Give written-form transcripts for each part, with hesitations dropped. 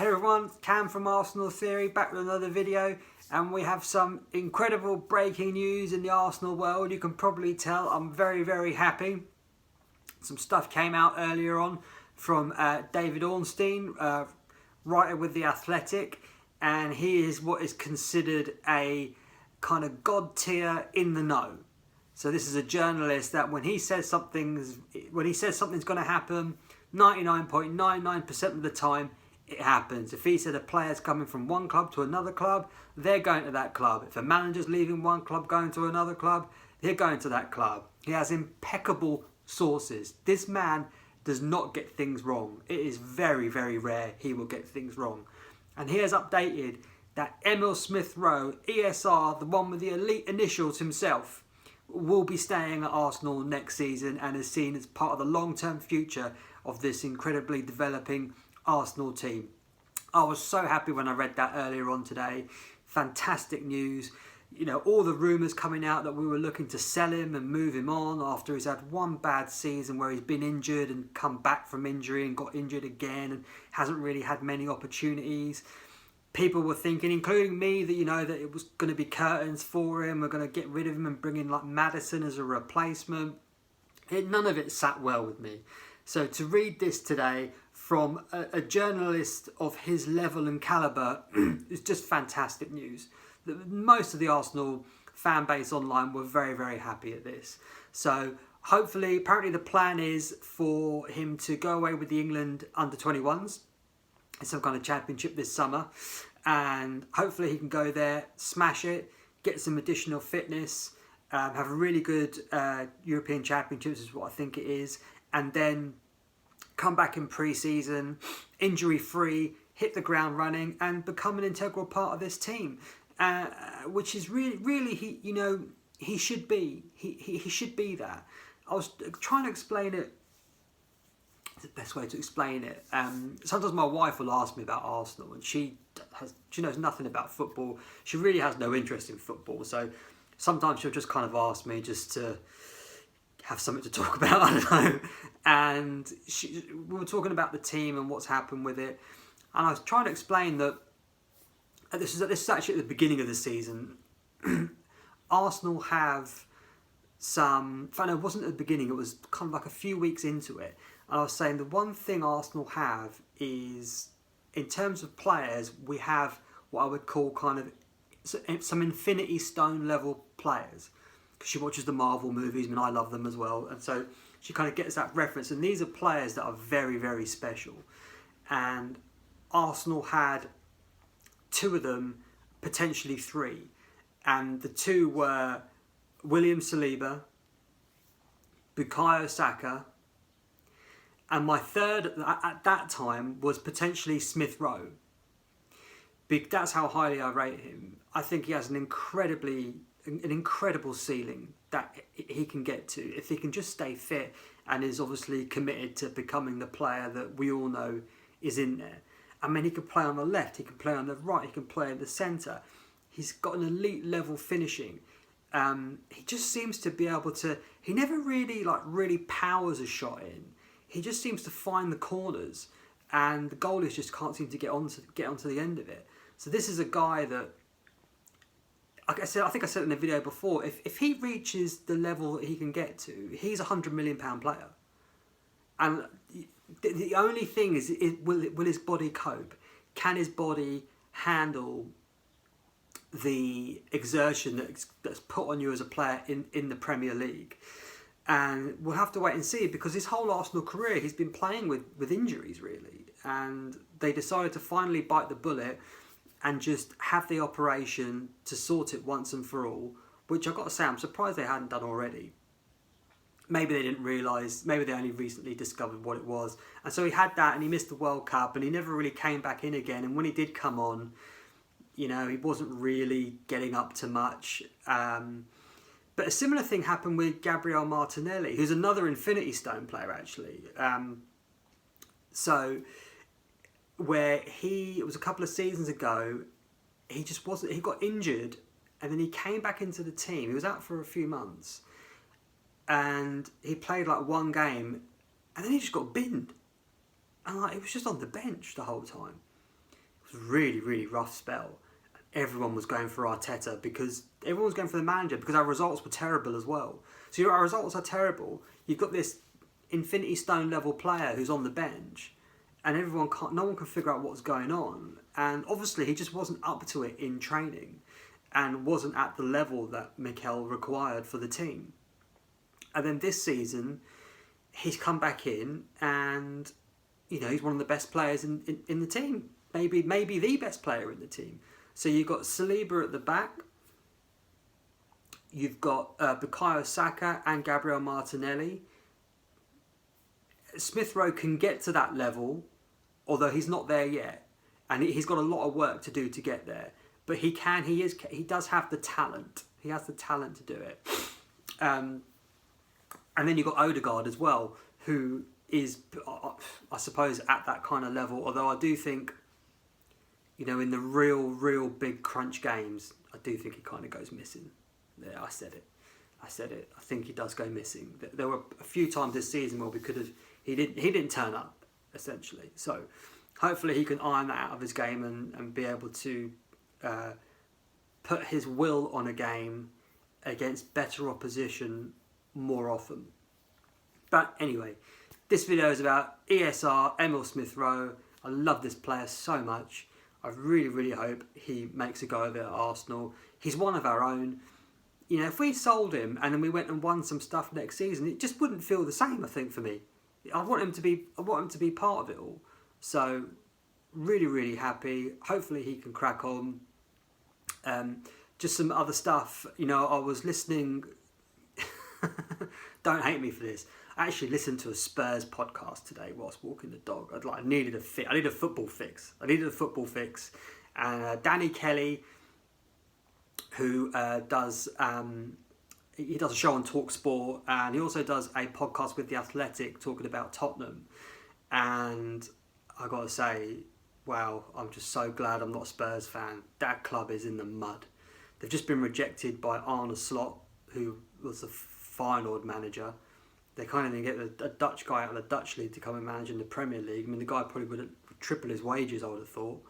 Hello everyone, Cam from Arsenal Theory, back with another video, and we have some incredible breaking news in the Arsenal world. You can probably tell I'm very happy. Some stuff came out earlier on from David Ornstein, writer with The Athletic, and he is what is considered a kind of god tier in the know. So this is a journalist that when he says something's going to happen, 99.99% of the time it happens. If he said a player's coming from one club to another club, they're going to that club. If a manager's leaving one club going to another club, they're going to that club. He has impeccable sources. This man does not get things wrong. It is very rare he will get things wrong. And he has updated that Emile Smith Rowe, ESR, the one with the elite initials himself, will be staying at Arsenal next season and is seen as part of the long-term future of this incredibly developing Arsenal team. I was so happy when I read that earlier on today. Fantastic news. You know, all the rumours coming out that we were looking to sell him and move him on after he's had one bad season where he's been injured and come back from injury and got injured again and hasn't really had many opportunities. People were thinking, including me, that that it was going to be curtains for him. We're going to get rid of him and bring in like Maddison as a replacement. None of it sat well with me. So to read this today from a journalist of his level and calibre is just fantastic news. Most of the Arsenal fan base online were very happy at this. So hopefully, apparently the plan is for him to go away with the England under-21s in some kind of championship this summer, and hopefully he can go there, smash it, get some additional fitness, have a really good European Championships is what I think it is, and then come back in pre-season, injury-free, hit the ground running, and become an integral part of this team, which is really he should be. He should be that. I was trying to explain it. The best way to explain it. Sometimes my wife will ask me about Arsenal, and she knows nothing about football. She really has no interest in football, so sometimes she'll just kind of ask me just to have something to talk about, I don't know. And we were talking about the team and what's happened with it, and I was trying to explain that this is actually at the beginning of the season. Arsenal have some. In fact, no, it wasn't at the beginning. It was kind of like a few weeks into it. And I was saying the one thing Arsenal have is, in terms of players, we have what I would call kind of some Infinity Stone level players. Because she watches the Marvel movies, and I love them as well. And so she kind of gets that reference. And these are players that are very special. And Arsenal had two of them, potentially three. And the two were William Saliba, Bukayo Saka, and my third at that time was potentially Smith Rowe. That's how highly I rate him. I think he has an incredible ceiling that he can get to if he can just stay fit and is obviously committed to becoming the player that we all know is in there. I mean, he can play on the left, he can play on the right, he can play in the centre. He's got an elite level finishing. He just seems to be able to. He never really powers a shot in. He just seems to find the corners, and the goalies just can't seem to get onto the end of it. So this is a guy that, like I think I said in the video before, if he reaches the level that he can get to, he's a £100 million player. And the only thing is will his body cope? Can his body handle the exertion that's put on you as a player in the Premier League? And we'll have to wait and see, because his whole Arsenal career he's been playing with injuries really, and they decided to finally bite the bullet and just have the operation to sort it once and for all, which I've got to say I'm surprised they hadn't done already. Maybe they didn't realise, maybe they only recently discovered what it was, and so he had that and he missed the World Cup and he never really came back in again, and when he did come on, he wasn't really getting up to much. But a similar thing happened with Gabriel Martinelli, who's another Infinity Stone player actually. So where it was a couple of seasons ago, he just wasn't. He got injured, and then he came back into the team. He was out for a few months, and he played like one game, and then he just got binned, and he was just on the bench the whole time. was a really, really rough spell. Everyone was going for Arteta because everyone was going for the manager because our results were terrible as well. So our results are terrible. You've got this Infinity Stone level player who's on the bench, and no one can figure out what's going on. And obviously he just wasn't up to it in training, and wasn't at the level that Mikel required for the team. And then this season, he's come back in, and he's one of the best players in the team. Maybe the best player in the team. So you've got Saliba at the back. You've got Bukayo Saka and Gabriel Martinelli. Smith Rowe can get to that level, although he's not there yet, and he's got a lot of work to do to get there. But he does have the talent. He has the talent to do it. And then you've got Odegaard as well, who is, I suppose, at that kind of level. Although I do think, in the real big crunch games, I do think he kind of goes missing. Yeah, I said it. I think he does go missing. There were a few times this season where he didn't turn up, essentially. So hopefully he can iron that out of his game and be able to put his will on a game against better opposition more often. But anyway, this video is about ESR, Emile Smith Rowe. I love this player so much. I really, really hope he makes a go of it at Arsenal. He's one of our own. If we sold him and then we went and won some stuff next season, it just wouldn't feel the same, I think, for me. I want him to be part of it all. So really, really happy. Hopefully he can crack on. Just some other stuff. I was listening. Don't hate me for this. I actually listened to a Spurs podcast today whilst walking the dog. I needed a football fix. And Danny Kelly, who does he does a show on TalkSport, and he also does a podcast with The Athletic talking about Tottenham. And I got to say, wow, I'm just so glad I'm not a Spurs fan. That club is in the mud. They've just been rejected by Arne Slot, who was the Feyenoord manager. They kind of didn't get a Dutch guy out of the Dutch league to come and manage in the Premier League. I mean, the guy probably would triple his wages, I would have thought.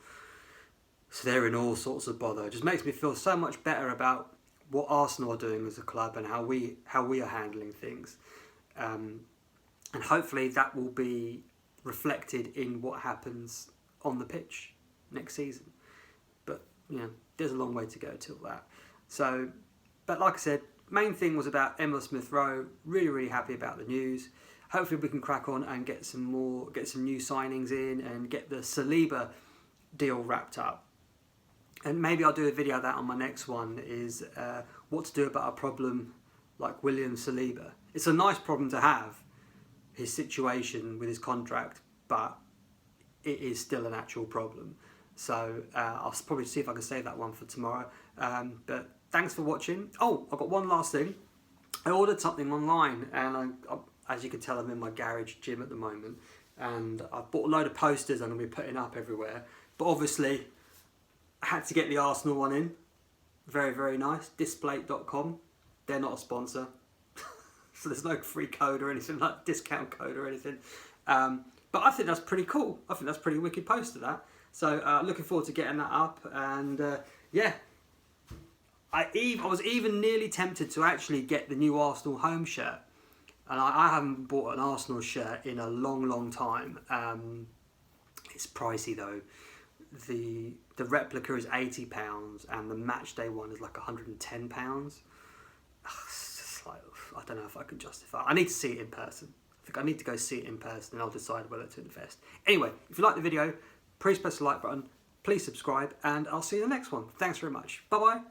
So they're in all sorts of bother. It just makes me feel so much better about what Arsenal are doing as a club and how we are handling things. And hopefully that will be reflected in what happens on the pitch next season. But, there's a long way to go till that. So, but like I said, main thing was about Emile Smith Rowe. Really, really happy about the news. Hopefully we can crack on and get some new signings in and get the Saliba deal wrapped up. And maybe I'll do a video of that on my next one, is what to do about a problem like William Saliba. It's a nice problem to have, his situation with his contract, but it is still an actual problem. So I'll probably see if I can save that one for tomorrow. But thanks for watching. Oh, I've got one last thing. I ordered something online, and I, as you can tell, I'm in my garage gym at the moment, and I bought a load of posters I'm going to be putting up everywhere. But obviously, I had to get the Arsenal one in. Very, very nice. Displate.com. They're not a sponsor. So there's no free code or anything, like discount code or anything. But I think that's pretty cool. I think that's a pretty wicked poster, that. So looking forward to getting that up. And yeah. I was even nearly tempted to actually get the new Arsenal home shirt. And I haven't bought an Arsenal shirt in a long, long time. It's pricey though. The replica is £80 and the match day one is like £110. It's just like, I don't know if I can justify it. I need to see it in person. I think I need to go see it in person and I'll decide whether to invest. Anyway, if you like the video, please press the like button, please subscribe, and I'll see you in the next one. Thanks very much. Bye bye.